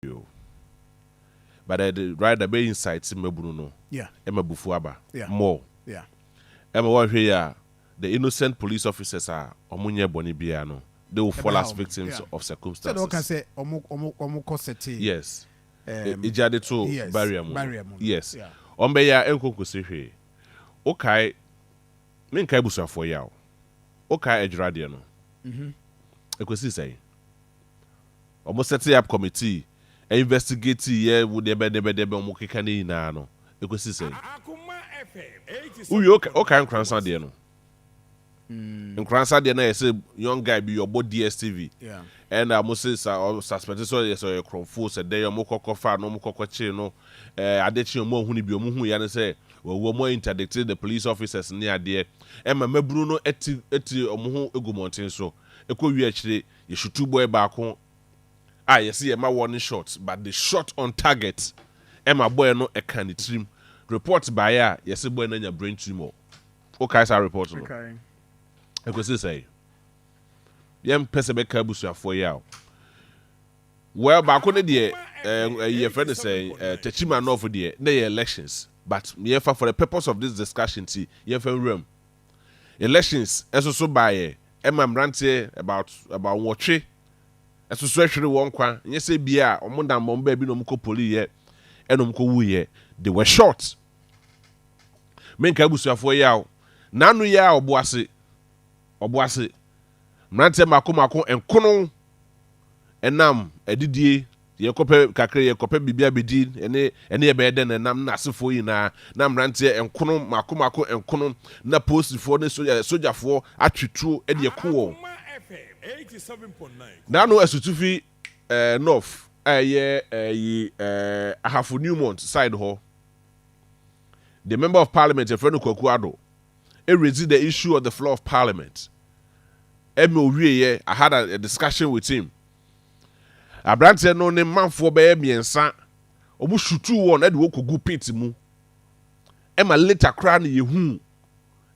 you. But the main insights in Bruno. Yeah. Emma Bufuaba. Yeah. More. Yeah. Emma what here the innocent police officers are omunye bonibiano. They will fall as victims of circumstances. So they can say omu koseti. Yes. Ijade to barrier. Yes. Yeah. Ombeya enko kwesihwe. Okay. Me nkai busuafo ya o. Okay ejrade no. Ekwesi say. Omo set up committee investigate ye wo de be omo keka ne ina no. Ekwesi say. Uyi okay nkransa de no. Nkransa de na say young guy be your body DSTV. Yeah. And Moses suspected so yes or cromfo said they are more fa no more cockche no adechi mo hu ni bi omu hu ya ne say we more interdicted the police officers near there e ma mabru no eti omu hu egu mountain so e ko wi akire ye shutu boy back ho yes ye ma warning shots but the shot on target e ma boy no e kan trim report by ya yes boy na nya brain tumor okay sa report no Okay. e ko say yem pese be ka busuafo ya well back on the your friend is saying techima no for the elections but for the purpose of this discussion see room elections so by mrante about watch eso so hwere won kwa nye say bia omodam bomba bi no mko poli ye enomko wu ye they were shot men ka busuafo ya nanu ya oboase mrante makomako enkono enam edidie yekope kakre yekope bibia bedi ene ye be den enam na asefo yi na mrante enkono makomako enkono na postifo ne sojafo atwetro ede yeko na no asutufi north ahafo Newmont side ho the member of parliament Efrenu Kwakuado raised the issue of the floor of parliament. I had a discussion with him. Abrante no ne manfo be miensa obu shutu won e de wokogu pit mu e ma later cry na yehu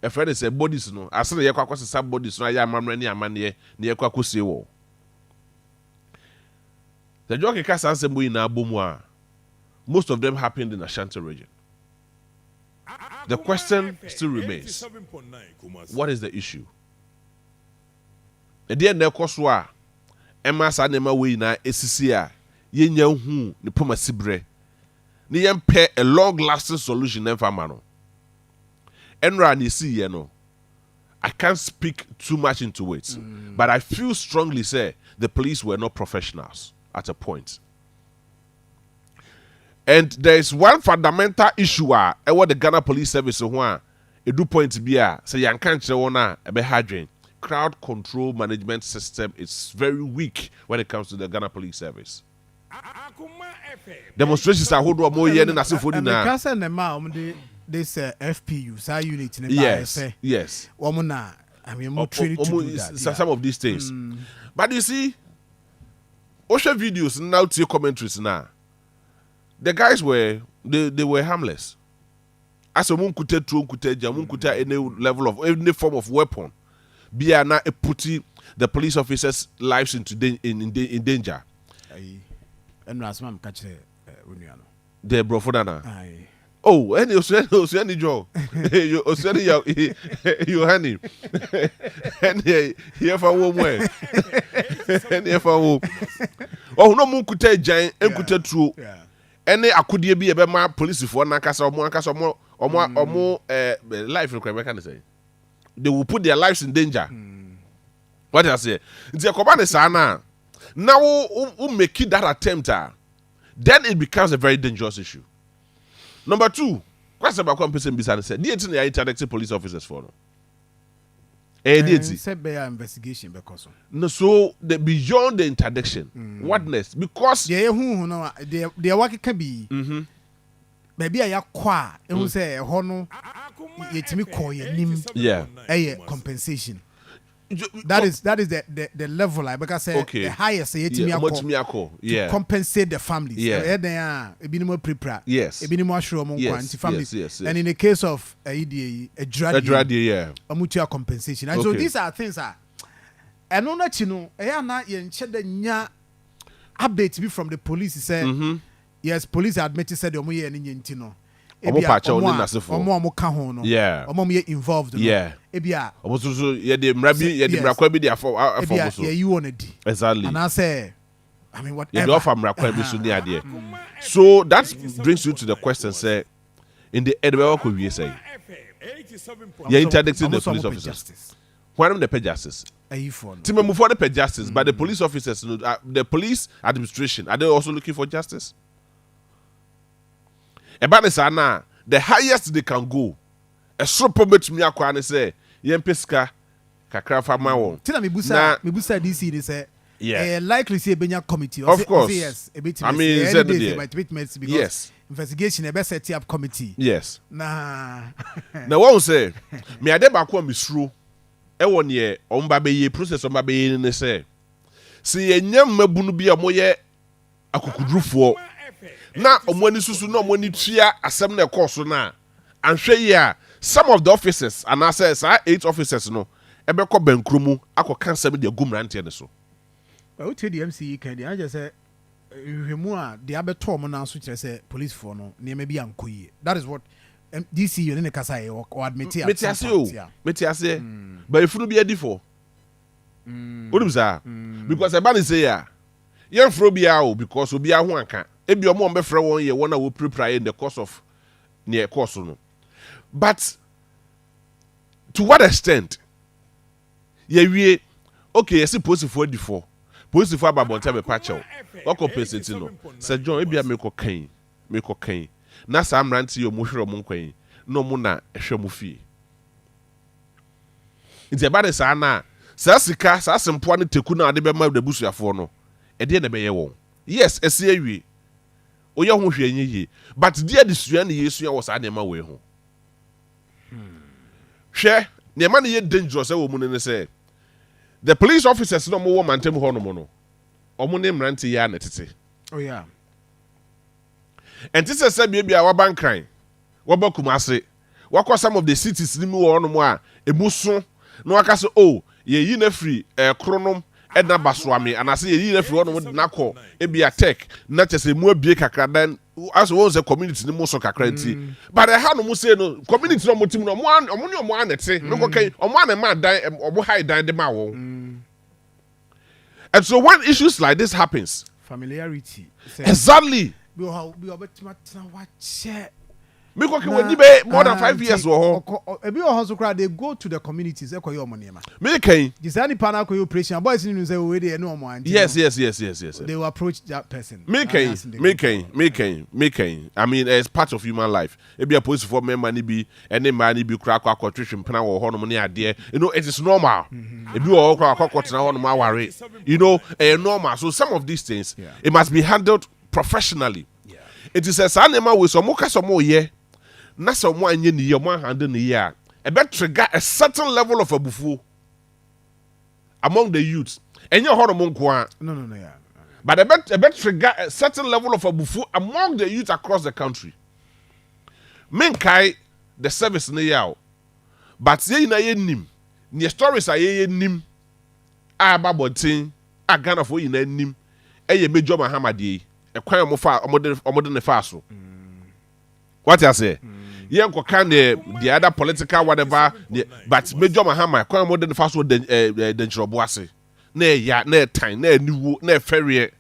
e friend say bodies no ase ye kwa kwasa bodies no ya amamre ne amane ne ye kwa kosie wo the joke kasa ansem boy na abomu a most of them happened in Ashanti region. The question still remains, what is the issue? E dey na ekoso a ema sa na ema we na esisi a yenya hu ne poma sibre ne yempe a long lasting solution na fama no enra na esi ye no I can't speak too much into it but I feel strongly say the police were not professionals at a point. And there is one fundamental issue what the Ghana Police Service ho a edu point bi a say yanka nkyere won a ebe hadwen crowd control management system is very weak when it comes to the Ghana Police Service. Demonstrations are hold more year than asifo di na. Because na ma this FPU sa unit in yes. Womuna I mean more training to do that. Some of these things. But you see Osha videos now to commentaries now. The guys were they were harmless. As a munkuta munkuta any level of any form of weapon. Bia na putting the police officers' lives into in danger. And Rasmam catch Uniano. The brofodana. Oh, any Oceani Joe. You honey. And here for one way. And here for oh, no munkuta giant and kuta true. Any akudie bi ebe ma police for na kasa omo life requirement can say. They will put their lives in danger. What I say? Nti akoba ne sa na now make that attempt then it becomes a very dangerous issue. Number 2, question about person bisa say the thing they interdicted police officers for no. Say be investigation because no so the beyond the interdiction. What next? Because they who no they work can be maybe I kwa who say hono yetimi call your name compensation. That is the level like because the highest yetimi to compensate the families. Ebinimo prepare. Yes. Ebinimo assure mo kwanti families. And in the case of a mutual compensation. And so these are things and on that you know na yenche the nya update be from the police say yes, police admitted said omo ye ni ntino. Omo ka ho no. Yeah. Omo ye involved no. Yeah. Ebia omo so ye de mrabi ye de mrakwa bi de afọ so. Yeah, you want it. Exactly. And I say I mean whatever. You offer mrakwa bi so ni ade. So that brings you to the question say in the end we ko wie say. You interdicting the police officers. Why don't they pay justice? Team move for the pay justice, but the police officers, the police administration, are they also looking for justice? About this, the highest they can go, a super much me akwa say, yen peska, kakra farma won. Tell me, busa DC, they say, yeah, likely see a Benya committee. Of course, yes, a bit. I mean, said because yes, investigation a best set up committee. Yes, nah. Now one say, me ade ba kwa misru, e won ye, omba be ye process omba be ye ne say, si ye nyam mabunu bi a moye akukudrufuo. Na omwani susu na omwani tua asem na ekoso na anhwe yi a some of the officers and I say 8 officers no ebekọ bankromu akọ asem de agumrante ne so. But what the MCE can I just say hwemu the abeto mo na so kire say police for no na me bi ankoyi. That is what DC you ne kasa e or admit here. Metiase but if no be adi for. What say? Because eba ne say ya yen fro bia o because obi a ho anka ebi omo be frɛ won ye won a wo prepare in the course of near course no. But to what extent? Ye okay, you see police for before. Police for about time patcho. What compensate no. Sir John ebi a me ko kan. Na sam ranti yo mo hwere mo kwan. No mo na ehwe mo fie. Nti eba de sa na sa sika sa sempo ne teku na ade be ma de busuafo no. E de na be ye won. Yes, ese awie. Oye ho hwe anyi but dia de sua na yesu was anema we ho. Hwe ne ma ne ye dangerous e wo mu ne say the police officers no mo wo mantem ho no mo no. Omo ne mrante ya na tete. Oh yeah. And this is bia waban kran. Waba Kumase. Wakọ some of the cities ni mu wo no mo a emuso na waka so oh ye yi na free kronom edna baswame and I say ye na free wo no na kọ ebia tech na chese mu abie kakra dan as won say community ni mo so kakra nti but the how no mo say no community no mo tim no mo ne mo anete no ko kan omo anema dan omo high dan de ma wo. And so when issues like this happens, familiarity. Exactly. Be Me ko when be more than 5 years wo ho. Ebi o house crowd they go to the communities e koyo omo nema. Me kan. Disani pana koyo operation boys ni say we dey no omo anti. Yes. They will approach that person. Me kan. I mean it's part of human life. Ebi a police for member ni bi any man ni bi kra kwa twetwe mpena wo ho no ne ade. You know it is normal. Ebi wo kra kwa tena ho no ma ware. You know normal. So some of these things it must be handled professionally. Yeah. It is a sanema we so mo ka so mo ye. Na so mo anye ni ye mo handle ni ye a be trigger a certain level of abufu among the youths. Enye ho no mo nko a. No yeah. But a bet trigger a certain level of abufu among the youth across the country. Menkai the service ne yaw. But ye na ye nim. Ni stories are ye nim. A babontin, a Ghana for ye na nim. Eye Major Mahamadi. E kwan omode ne fa so. What I say? Yen ko kan the other political whatever but Major Mahama kwan omode ne fa so den chrobo ase. Na ya na tan na aniwo na ferie.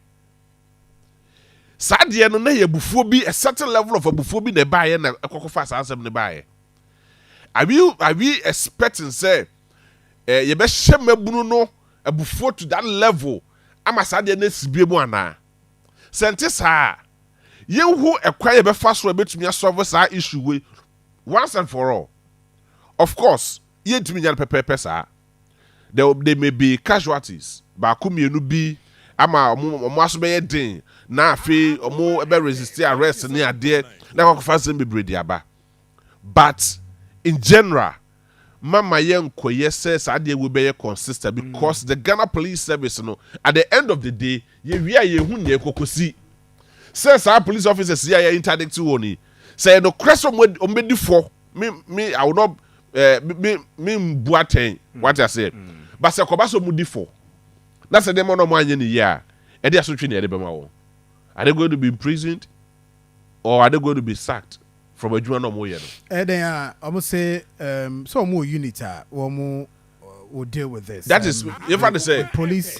Sadie no na ye bufuo bi a certain level of abufuo bi na ba ye na ekokofa sansem ne ba ye. Are we expecting say ye be hye no abufuo to that level ama sadie na sibie mu ana? Sente saa yenhu ekwa ye be fa so betumi solve saa issue we once and for all. Of course, yentumi nya pepepe saa. There may be casualties. Ba kumienu bi ama omo aso be den na afi omo ebe resist arrest ni ade na kwafa sem bebredi aba. But in general, mama yen koye say ade we be consistent because the Ghana Police Service no at the end of the day ye wi a ye hu ne kokosi. Says our police officers here interdict woni. Say no question ombedi for me I will not me buaten what I say. But say koba so mudi for. That's the demon no mo anye ni ya. Edi asotwe ne edebema wo. Are they going to be imprisoned or are they going to be sacked from adwuma no mo ye no? Then almost say so more unit will deal with this. That is if I say police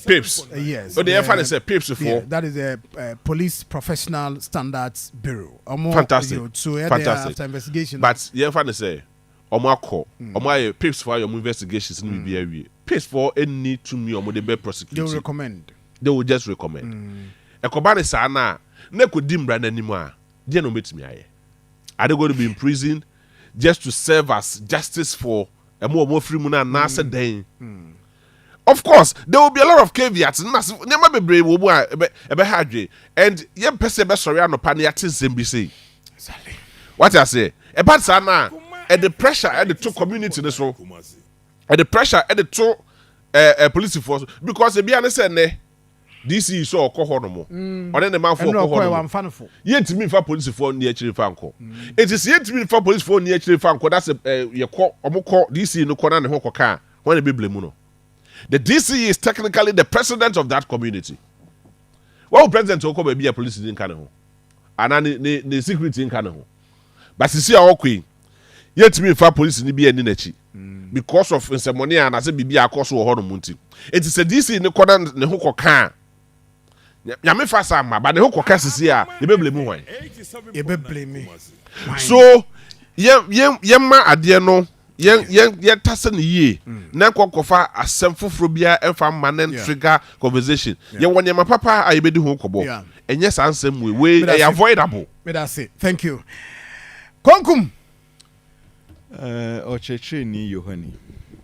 PIPS. Yes. But if I say PIPS before. That is a Police Professional Standards Bureau. Fantastic. So Fantastic. After investigation. But if I say omo call omo PIPS for your investigations ni be awie. PIPS for any to me omo dey be prosecute. They will recommend. They will just recommend. Ekoba ne sa na could dim brand anymore. They no meet me aye. Are they going to be in prison just to serve as justice for a more free muna nasa day? Of course, there will be a lot of caveats. Never be brave, and young person be sorry no paniatis MBC. What I say about sana and the pressure at the two community this one, and the pressure at the two police force because they be honest DC is so no or then the man for yet me for police for near Chirifanko. It is yet me for police for near Chirifanko. That's your call DC no corner and hoko car when the Bible muno. The DC is technically the president of that community. Well, president will be a police in Canada, and the security in Canada. But you see our queen, yet me for police in the Nechi because of ceremony and as a BB across or Honomunti. It is a DC in the corner and the hoko car. Yame fa sama but the whole caucus here you be blame me you be blame me so yemma ade no yen tase ne yie na kokofa asem foforo bia emfa manen trigger conversation ye wonyema papa ayebedi ho kobo enye sansem we avoidable me that say thank you konkum ocheche ni yohani